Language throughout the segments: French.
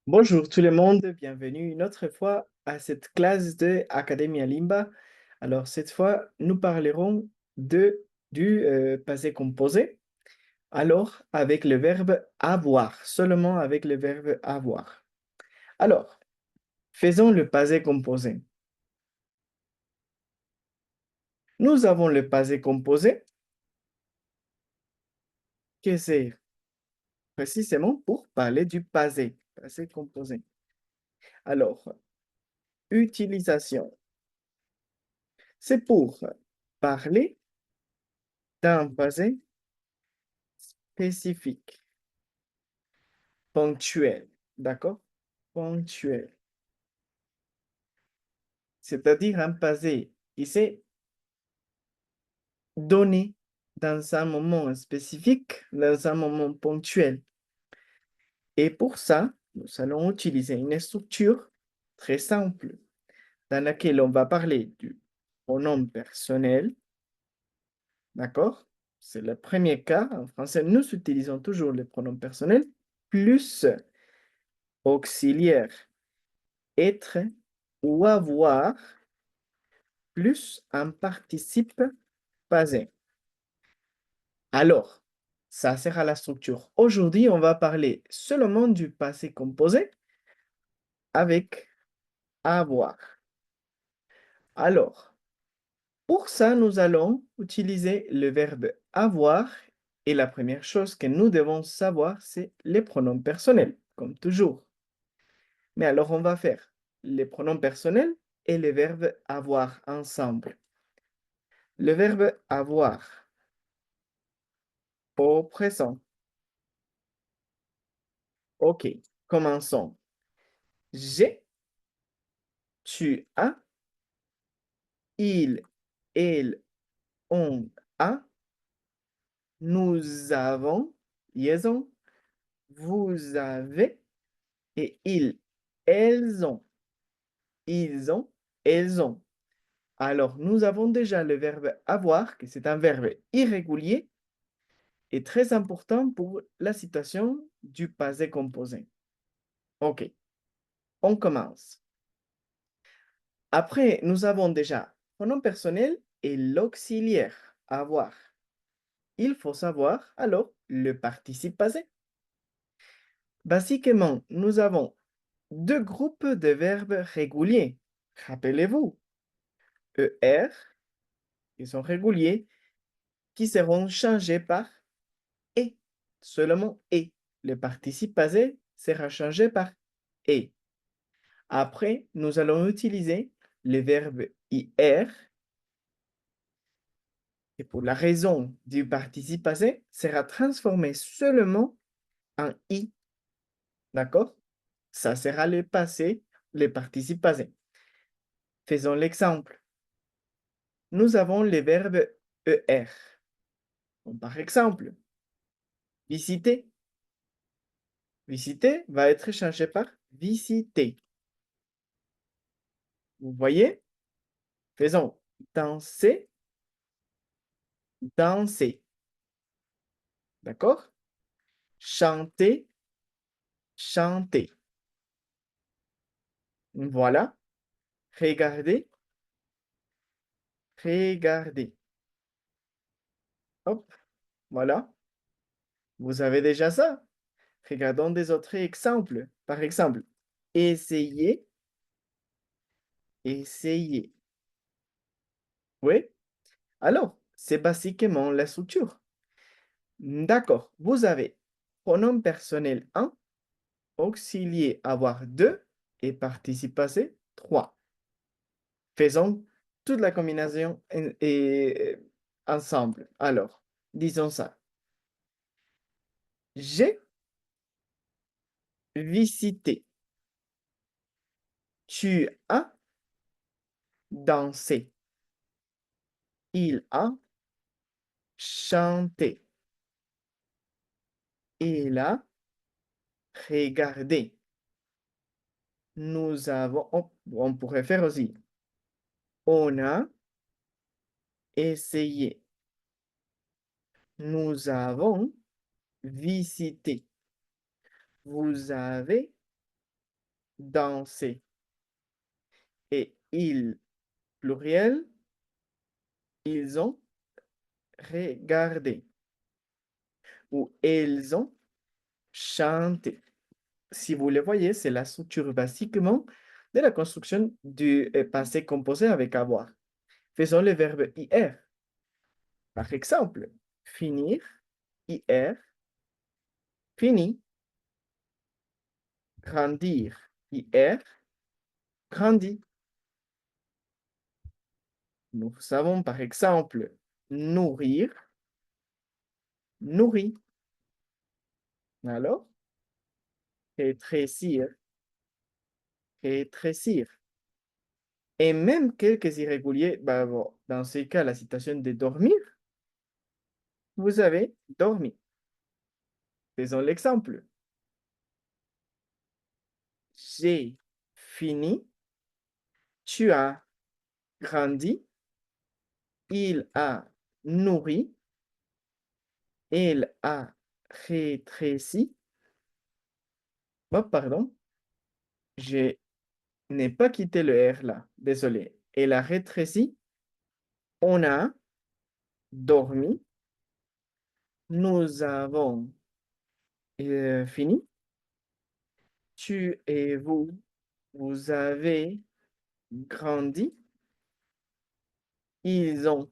Bonjour tout le monde, bienvenue une autre fois à cette classe de Academia Limba. Alors cette fois, nous parlerons du passé composé. Alors avec le verbe avoir, seulement avec le verbe avoir. Alors, faisons le passé composé. Nous avons le passé composé, que c'est précisément pour parler du passé composé. Alors, utilisation, c'est pour parler d'un passé spécifique, ponctuel, d'accord? Ponctuel, c'est-à-dire un passé qui s'est donné dans un moment spécifique, dans un moment ponctuel. Et pour ça, nous allons utiliser une structure très simple dans laquelle on va parler du pronom personnel, d'accord? C'est le premier cas. En français, nous utilisons toujours le pronom personnel plus auxiliaire être ou avoir plus un participe passé. Alors, ça sera la structure. Aujourd'hui, on va parler seulement du passé composé avec avoir. Alors, pour ça, nous allons utiliser le verbe avoir et la première chose que nous devons savoir, c'est les pronoms personnels, comme toujours. Mais alors, on va faire les pronoms personnels et le verbe avoir ensemble. Le verbe avoir au présent. OK, commençons. J'ai, tu as, il, elle, on a, nous avons, liaison, vous avez et elles ont, ils ont, elles ont. Alors, nous avons déjà le verbe avoir, que c'est un verbe irrégulier et très important pour la citation du passé composé. OK, on commence. Après, nous avons déjà pronom personnel et l'auxiliaire avoir. Il faut savoir alors le participe passé. Basiquement, nous avons deux groupes de verbes réguliers. Rappelez-vous, ER, qui sont réguliers, qui seront changés par et. Seulement et. Le participe passé sera changé par et. Après, nous allons utiliser le verbe IR et pour la raison du participe passé sera transformé seulement en I. D'accord? Ça sera le passé, le participe passé. Faisons l'exemple. Nous avons le verbe ER. Bon, par exemple, visiter. Visiter va être changé par visiter. Vous voyez? Faisons danser, danser. D'accord? Chanter, chanter. Voilà. Regarder, regarder. Hop, voilà. Vous avez déjà ça. Regardons des autres exemples. Par exemple, essayer, essayer. Oui? Alors, c'est basiquement la structure. D'accord. Vous avez pronom personnel 1, auxiliaire avoir 2 et participe passé 3. Faisons toute la combinaison ensemble. Alors, disons ça. J'ai visité. Tu as dansé. Il a chanté. Il a regardé. Nous avons, on pourrait faire aussi. On a essayé. Nous avons visité. Vous avez dansé. Et ils, pluriel, ils ont regardé. Ou elles ont chanté. Si vous le voyez, c'est la structure basiquement de la construction du passé composé avec avoir. Faisons le verbe ir. Par exemple, finir, ir, fini, grandir, ir, grandi. Nous savons par exemple nourrir, nourri. Alors, rétrécir, rétrécir. Et même quelques irréguliers, bah bon, dans ce cas, la citation de dormir, vous avez dormi. Faisons l'exemple. J'ai fini, tu as grandi, il a nourri, elle a rétréci. Oh, pardon, je n'ai pas quitté le R là, désolé. Elle a rétréci, on a dormi, nous avons fini, tu et vous avez grandi, ils ont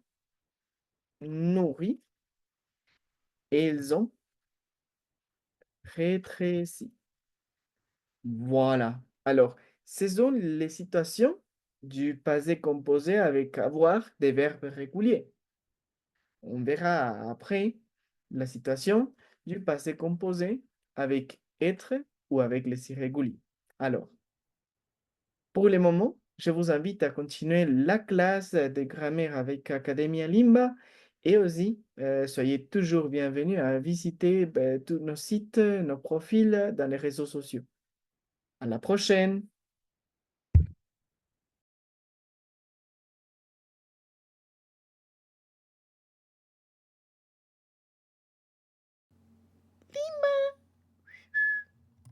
nourri, ils ont rétréci. Voilà. Alors, ce sont les situations du passé composé avec avoir des verbes réguliers. On verra après la situation du passé composé avec être ou avec les irréguliers. Alors, pour le moment, je vous invite à continuer la classe de grammaire avec Academia Limba et aussi, soyez toujours bienvenus à visiter tous nos sites, nos profils dans les réseaux sociaux. À la prochaine!